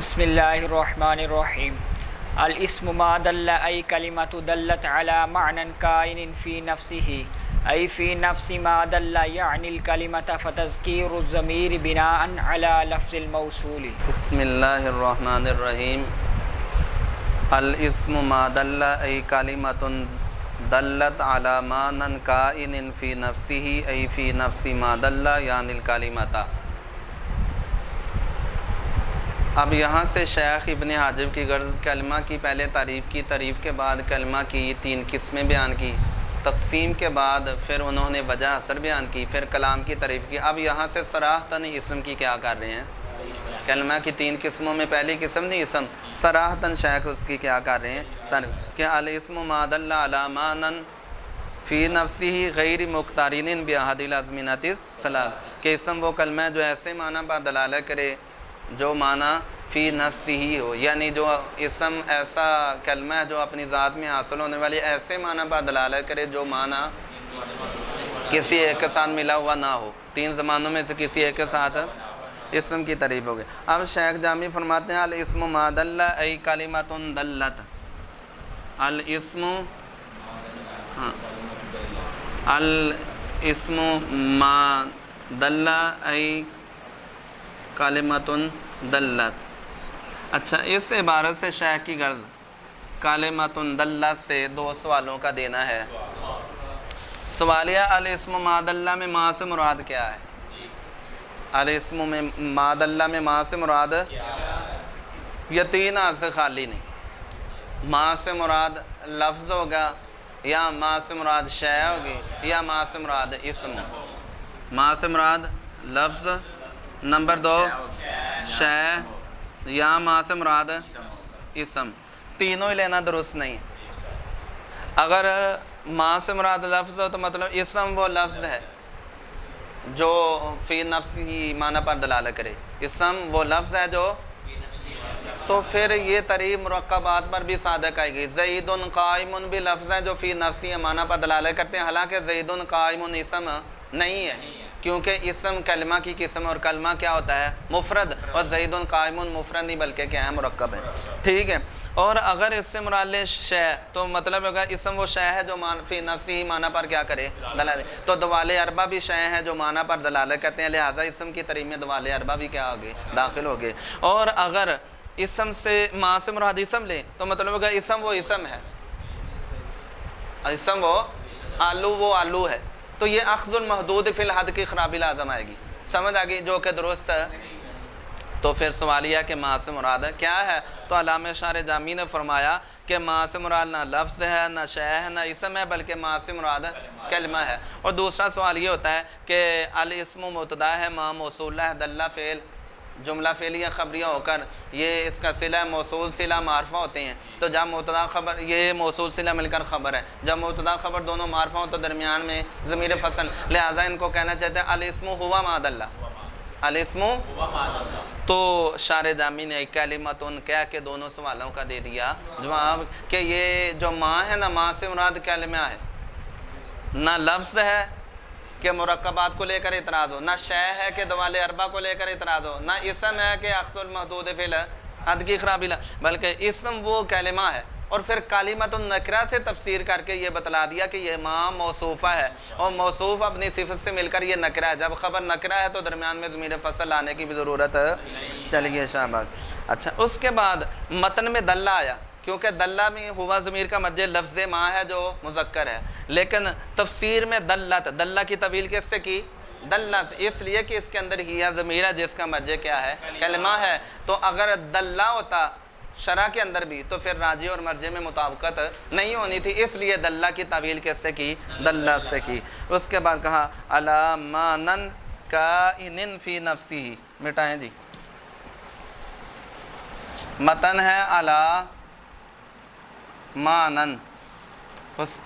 بسم اللہ الرحمن الرحیم الاسم ما دل ای کلمۃ دلت علی معنی کائن فی نفسه ای فی نفس ما دل یعنی الکلمۃ فتذکیر الضمیر بناء علی لفظ الموصول۔ بسم اللہ الرحمن الرحیم الاسم ما دل ای کلمۃ دلت علی معنی کائن فی نفسه ای فی نفس ما دل یعنی الکلمۃ۔ اب یہاں سے شیخ ابن حاجب کی غرض کلمہ کی پہلے تعریف کے بعد کلمہ کی 3 قسمیں بیان کی، تقسیم کے بعد پھر انہوں نے وجہ اثر بیان کی، پھر کلام کی تعریف کی۔ اب یہاں سے صراحتاً اسم کی کیا کر رہے ہیں؟ کلمہ کی 3 قسموں میں پہلی قسم نہیں اسم، صراحتاً شیخ اس کی کیا کر رہے ہیں؟ کہ الاسم ما دل علی معنی فی نفسہ غیر مقترن باحد الازمنۃ الثلاث، کہ اسم وہ کلمہ ہے جو ایسے معنی پر دلالت کرے جو معنی فی نفس ہی ہو، یعنی جو اسم ایسا کلمہ ہے جو اپنی ذات میں حاصل ہونے والی ایسے معنی پر دلالت کرے جو معنی کسی ایک کے ساتھ ملا ہوا نہ ہو، 3 زمانوں میں سے کسی ایک کے ساتھ اسم کی تعریف ہو گئی۔ اب شیخ جامی فرماتے ہیں الاسم ما دل ای کلمۃ دلت، الاسم ما دل ای کلمۃ دلت۔ اچھا، اس عبارت سے شیخ کی غرض کلمۃ دلت سے 2 سوالوں کا دینا ہے۔ سوالیہ الاسم ما دل میں ما سے مراد کیا ہے؟ الاسم میں ما دل میں ما سے مراد یہ 3 حال سے خالی نہیں، ما سے مراد لفظ ہوگا یا ما سے مراد شے ہوگی یا ما سے مراد اسم۔ ما سے مراد لفظ، نمبر 2 شے، یا ما سے مراد اسم۔ تینوں ہی لینا درست نہیں۔ اگر ما سے مراد لفظ ہو تو مطلب اسم وہ لفظ ہے جو فی نفس ہی معنی پر دلالت کرے، اسم وہ لفظ ہے جو، تو پھر یہ تعریف مرکبات پر بھی صادق آئے گی۔ زید قائم بھی لفظ ہے جو فی نفسی معنی پر دلالت کرتے ہیں، حالانکہ زید قائم اسم نہیں ہے، کیونکہ اسم کلمہ کی قسم اور کلمہ کیا ہوتا ہے؟ مفرد، اور زید قائم مفرد نہیں بلکہ کیا ہے؟ مرکب ہے، ٹھیک ہے۔ اور اگر اس سے مراد شے تو مطلب ہوگا اسم وہ شے ہے جو فی نفسی ہی معنی پر کیا کرے؟ دلالت۔ تو دوال اربع بھی شے ہیں جو معنی پر دلالت کرتے ہیں، لہٰذا اسم کی تعریف میں دوال اربع بھی کیا ہوگے؟ داخل ہوگے۔ اور اگر اسم سے ما سے مراد اسم لیں تو مطلب ہوگا اسم وہ اسم ہے، اسم وہ آلو ہے، تو یہ اخذ المحدود فی الحد کی خرابی لازم آئے گی، سمجھ آگئی؟ جو کہ درست ہے۔ تو پھر سوال یہ ہے کہ ما سے مراد کیا ہے؟ تو علامہ اشار جامی نے فرمایا کہ ما سے مراد نہ لفظ ہے، نہ شے ہے، نہ اسم ہے، بلکہ ما سے مراد کلمہ ہے۔ اور دوسرا سوال یہ ہوتا ہے کہ الاسم مبتدا ہے، ما موصول ہے، دلہ فعل، جملہ فعلیہ خبریہ ہو کر یہ اس کا صلہ موصول صلہ معرفہ ہوتے ہیں، تو جب مبتدا خبر، یہ موصول صلہ مل کر خبر ہے، جب مبتدا خبر دونوں معرفہ ہوں تو درمیان میں ضمیر فصل، لہٰذا ان کو کہنا چاہتے ہیں الاسم ہوا ما دل، الاسم۔ تو شارح جامی نے کلمۃ کہہ کے دونوں سوالوں کا دے دیا جواب کہ یہ جو ما ہے نا، ما سے مراد کلمہ ہے، نہ لفظ ہے کہ مرکبات کو لے کر اعتراض ہو، نہ شے ہے کہ دوال اربع کو لے کر اعتراض ہو، نہ اسم ہے کہ اخذ المحدود فی الحد کی خرابی، بلکہ اسم وہ کلمہ ہے۔ اور پھر کلمۃ النکرہ سے تفسیر کر کے یہ بتلا دیا کہ یہ ما موصوفہ ہے، اور موصوف اپنی صفت سے مل کر یہ نکرہ ہے، جب خبر نکرہ ہے تو درمیان میں ضمیر فصل لانے کی بھی ضرورت ہے۔ چلیے شاباش۔ اچھا، اس کے بعد متن میں دلہ آیا، کیونکہ دلہ میں ہوا ضمیر کا مرجع لفظ ما ہے جو مذکر ہے، لیکن تفسیر میں دلہ کی طویل کس سے کی؟ دلہ سے، اس لیے کہ اس کے اندر ہی ضمیر ہے جس کا مرجع کیا ہے؟ کلمہ ہے۔ تو اگر دلہ ہوتا شرح کے اندر بھی تو پھر راجع اور مرجع میں مطابقت نہیں ہونی تھی، اس لیے دلہ کی طویل کس سے کی؟ دلہ سے کی۔ اس کے بعد کہا علی معنی کائن فی نفسہ، مٹائیں جی، متن ہے علی معنی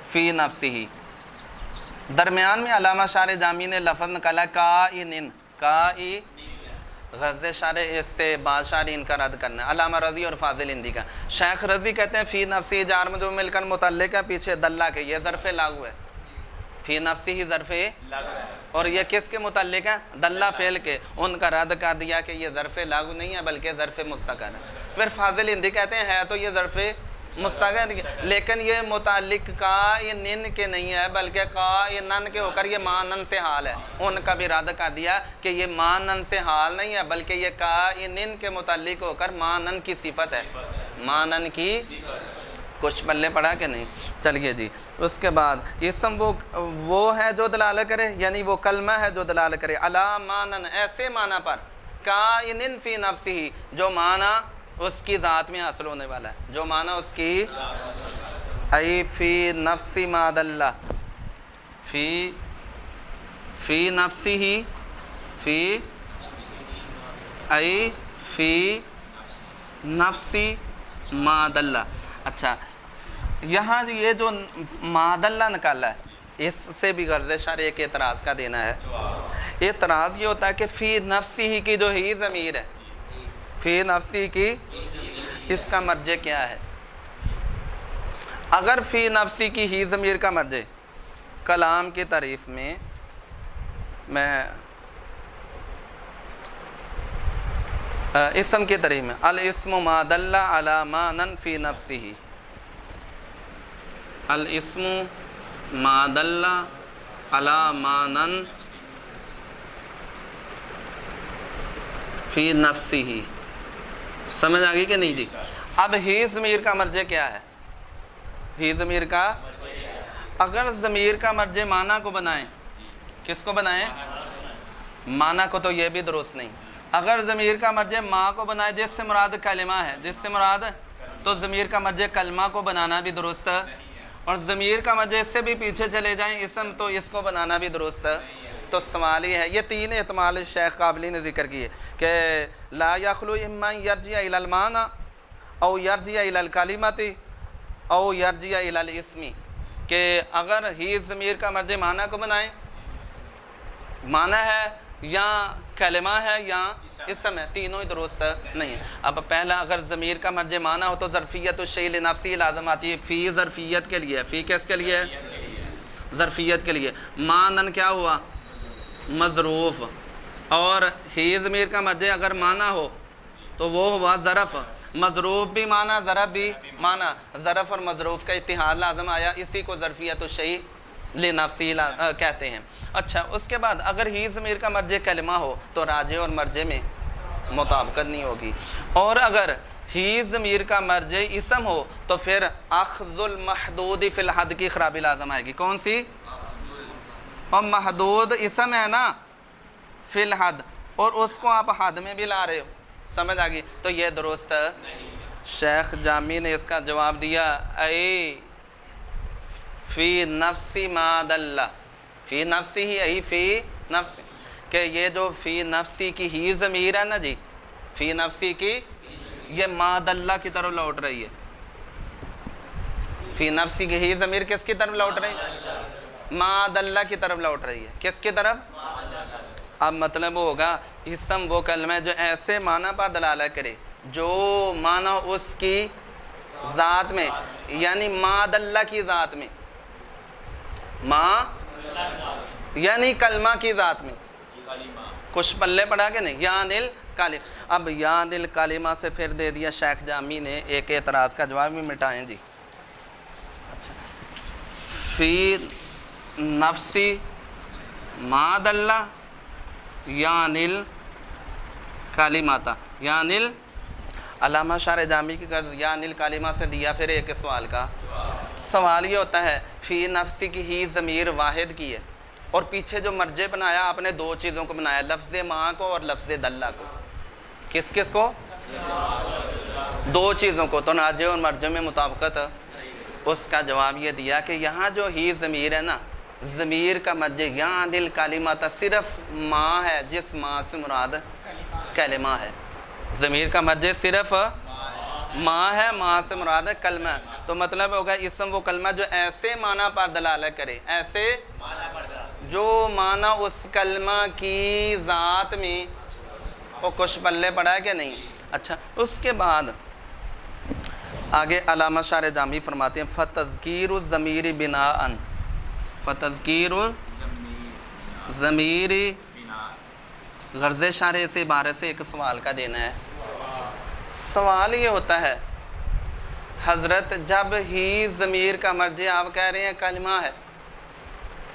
فی نفسہ، درمیان میں علامہ شارح جامی نے لفظ نکالا کائن، غرض شارح اس سے بعض شارحین کا رد کرنا ہے، علامہ رضی اور فاضل ہندی کا۔ شیخ رضی کہتے ہیں فی نفسی جار مجرور مل کر متعلق ہے پیچھے دلہ کے، یہ ظرف لاغو ہے، فی نفسی ہی ظرف اور یہ کس کے متعلق ہے؟ دلہ فعل کے. ان کا رد کر دیا کہ یہ ظرف لغو نہیں ہے بلکہ ظرف مستقر ہے. پھر فاضل ہندی کہتے ہیں ہے تو یہ ظرف مستقر لیکن یہ متعلق قائنن کے نہیں ہے بلکہ قائنن کے ہو کر یہ مانن سے حال ہے. ان کا بھی رد کر دیا کہ یہ مانن سے حال نہیں ہے بلکہ یہ قائنن کے متعلق ہو کر مانن کی صفت ہے. مانن کی کچھ پلے پڑا کہ نہیں؟ چلیے جی. اس کے بعد اسم وہ ہے جو دلالت کرے یعنی وہ کلمہ ہے جو دلالت کرے علی مانن ایسے معنی پر کائنن فی نفسی جو معنی اس کی ذات میں حاصل ہونے والا ہے. جو معنی اس کی ای فی نفسی ما دلہ فی نفسی ہی فی ای فی نفسی ما دلہ. اچھا یہاں یہ جو مادلہ نکالا ہے اس سے بھی غرض شرع ایک اعتراض کا دینا ہے. اعتراض یہ ہوتا ہے کہ فی نفسی ہی کی جو ہی ضمیر ہے فی نفسی کی اس کا مرجع کیا ہے؟ اگر فی نفسی کی ہی ضمیر کا مرجع کلام کی تعریف میں اسم کی تعریف میں الاسم ما دل علی معنی فی نفسہ الاسم ما دل علی معنی فی نفسہ. سمجھ آگئی کہ نہیں جی؟ اب ہی ضمیر کا مرجع کیا ہے؟ ہی ضمیر کا اگر ضمیر کا مرجع معنی کو بنائیں کس کو بنائیں؟ معنی کو تو یہ بھی درست نہیں. اگر ضمیر کا مرجع ما کو بنائے جس سے مراد کلمہ ہے جس سے مراد تو ضمیر کا مرجع کلمہ کو بنانا بھی درست ہے اور ضمیر کا مرجع اس سے بھی پیچھے چلے جائیں اسم تو اس کو بنانا بھی درست ہے. تو سوال یہ ہے یہ تین احتمال شیخ قابلی نے ذکر کیے کہ لا یخلو اما یرجع الی المعنی او یرجع الی الکلمۃ او یرجع الی الاسم کہ اگر ہی ضمیر کا مرجع معنی کو بنائیں معنی ہے یا کلمہ ہے یا اسم ہے تینوں ہی درست نہیں ہے. اب پہلا اگر ضمیر کا مرجع معنی ہو تو ظرفیت الشیء لنفسہ لازم آتی ہے. فی ظرفیت کے لیے فی کس کے لیے؟ ظرفیت کے لیے. مانن کیا ہوا؟ مظروف. اور ہی ضمیر کا مرجع اگر معنی ہو تو وہ ہوا ظرف. مظروف بھی معنی ظرف بھی معنی. ظرف اور مظروف کا اتحاد لازم آیا اسی کو ظرفیت الشیء لنفسہ کہتے ہیں. اچھا اس کے بعد اگر ہی ضمیر کا مرجع کلمہ ہو تو راجع اور مرجع میں مطابقت نہیں ہوگی اور اگر ہی ضمیر کا مرجع اسم ہو تو پھر اخذ المحدود فی الحد کی خرابی لازم آئے گی. کون سی؟ اور محدود اسم ہے نا فی الحد اور اس کو آپ حد میں بھی لا رہے ہو. سمجھ آ گئی؟ تو یہ درست ہے. شیخ جامی نے اس کا جواب دیا اے فی نفسی ما دل فی نفسی ہی ای فی نفسی کہ یہ جو فی نفسی کی ہی ضمیر ہے نا جی فی نفسی کی یہ ما دل کی طرف لوٹ رہی ہے. فی نفسی کی ہی ضمیر کس کی طرف لوٹ رہی ہے؟ ما دل کی طرف لوٹ رہی ہے. کس کی طرف؟ اب مطلب ہوگا اسم وہ کلمہ جو ایسے معنی پر دلالت کرے جو معنی اس کی ذات میں یعنی ما دل کی ذات میں ما یعنی کلمہ کی ذات میں کچھ پلے پڑا کہ نہیں؟ یعنی الکلمہ. اب یعنی الکلمہ سے پھر دے دیا شیخ جامی نے ایک اعتراض کا جواب بھی مٹائیں جی. اچھا فی نفسی ما دل یعنی الکلمۃ یعنی علامہ شارح جامی کی غرض یعنی الکلمہ سے دیا پھر ایک سوال کا سوال یہ ہوتا ہے فی نفسی کی ہی ضمیر واحد کی ہے اور پیچھے جو مرجع بنایا آپ نے دو چیزوں کو بنایا لفظ ما کو اور لفظ دلہ کو. کس کس کو؟ دو چیزوں کو. تو راجع اور مرجع میں مطابقت. اس کا جواب یہ دیا کہ یہاں جو ہی ضمیر ہے نا ضمیر کا مرجع یعنی الکلمۃ صرف ما ہے جس ما سے مراد کلمہ ہے. ضمیر کا مرجع صرف ما ہے ما سے مراد کلمہ. تو مطلب ہوگا اسم وہ کلمہ جو ایسے معنی پر دلالت کرے ایسے جو معنی اس کلمہ کی ذات میں وہ کچھ پلے پڑا ہے کہ نہیں. اچھا اس کے بعد آگے علامہ شارح جامی فرماتے ہیں فتذکیر الضمیر بناءً فتذکیر ضمیری غرض شارح سے عبارت سے ایک سوال کا دینا ہے. سوال یہ ہوتا ہے حضرت جب ہی ضمیر کا مرجع آپ کہہ رہے ہیں کلمہ ہے،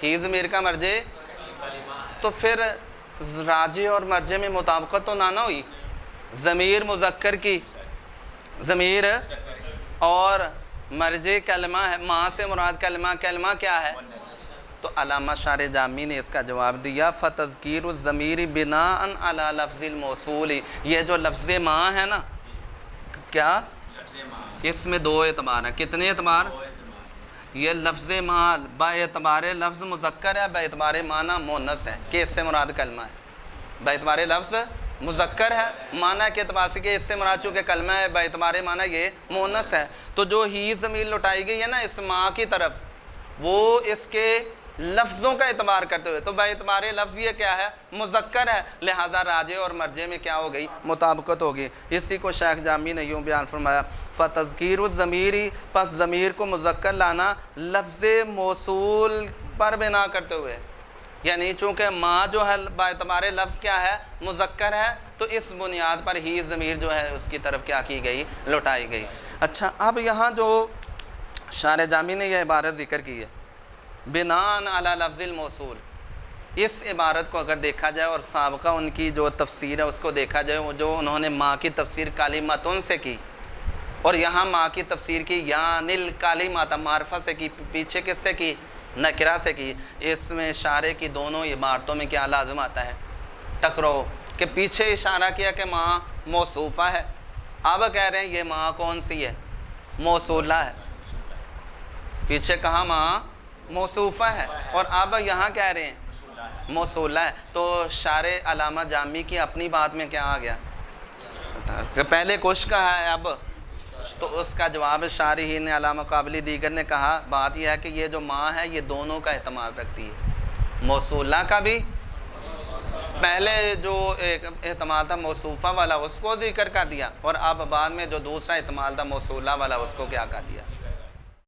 ہی ضمیر کا مرجع، تو پھر راجع اور مرجع میں مطابقت تو نہ ہوئی. ضمیر مذکر کی، ضمیر اور مرجع کلمہ ہے، ماں سے مراد کلمہ، کلمہ کیا ہے؟ تو علامہ شارح جامی نے اس کا جواب دیا فتذکیر الضمیر بناء علی لفظ الموصول. یہ جو لفظ ماں ہے نا، کیا اس میں دو اعتبار ہیں. کتنے اعتبار؟ یہ لفظ ماں با اعتبار لفظ مذکر ہے، با اعتبار معنی مؤنث ہے کہ اس سے مراد کلمہ ہے. با اعتبار لفظ مذکر ہے، معنی کے اعتبار سے کہ اس سے مراد چونکہ کلمہ ہے، با اعتبار معنی یہ مؤنث ہے. تو جو ہی ضمیر لٹائی گئی ہے نا اس ماں کی طرف، وہ اس کے لفظوں کا اعتبار کرتے ہوئے، تو با اعتبار لفظ یہ کیا ہے؟ مذکر ہے، لہٰذا راجع اور مرجع میں کیا ہو گئی؟ مطابقت ہوگی. اسی کو شیخ جامی نے یوں بیان فرمایا فتذکیر الضمیر، پس ضمیر کو مذکر لانا لفظ موصول پر بنا کرتے ہوئے، یعنی چونکہ ماں جو ہے با اعتبار لفظ کیا ہے؟ مذکر ہے، تو اس بنیاد پر ہی ضمیر جو ہے اس کی طرف کیا کی گئی؟ لوٹائی گئی. اچھا، اب یہاں جو شارح جامی نے یہ عبارت ذکر کی ہے بناء علی لفظ الموصول، اس عبارت کو اگر دیکھا جائے اور سابقہ ان کی جو تفسیر ہے اس کو دیکھا جائے، وہ جو انہوں نے ماں کی تفسیر کلمتن سے کی اور یہاں ماں کی تفسیر کی یعنی الکلمات معرفہ سے کی، پیچھے کس سے کی؟ نکرہ سے کی. اس میں شارح کی دونوں عبارتوں میں کیا لازم آتا ہے؟ ٹکراؤ، کہ پیچھے اشارہ کیا کہ ماں موصوفہ ہے، اب کہہ رہے ہیں یہ ماں کون سی ہے؟ موصولہ ہے. پیچھے کہا ماں موصوفہ ہے اور اب یہاں کہہ رہے ہیں موصولہ ہے. تو شارح علامہ جامی کی اپنی بات میں کیا آ گیا کہ پہلے کچھ کہا ہے اب، تو اس کا جواب شارحین نے علامہ قابلی دیگر نے کہا بات یہ ہے کہ یہ جو ماں ہے یہ دونوں کا احتمال رکھتی ہے، موصولہ کا بھی. پہلے جو ایک احتمال تھا موصوفہ والا اس کو ذکر کر دیا، اور اب بعد میں جو دوسرا احتمال تھا موصولہ والا اس کو کیا کر دیا؟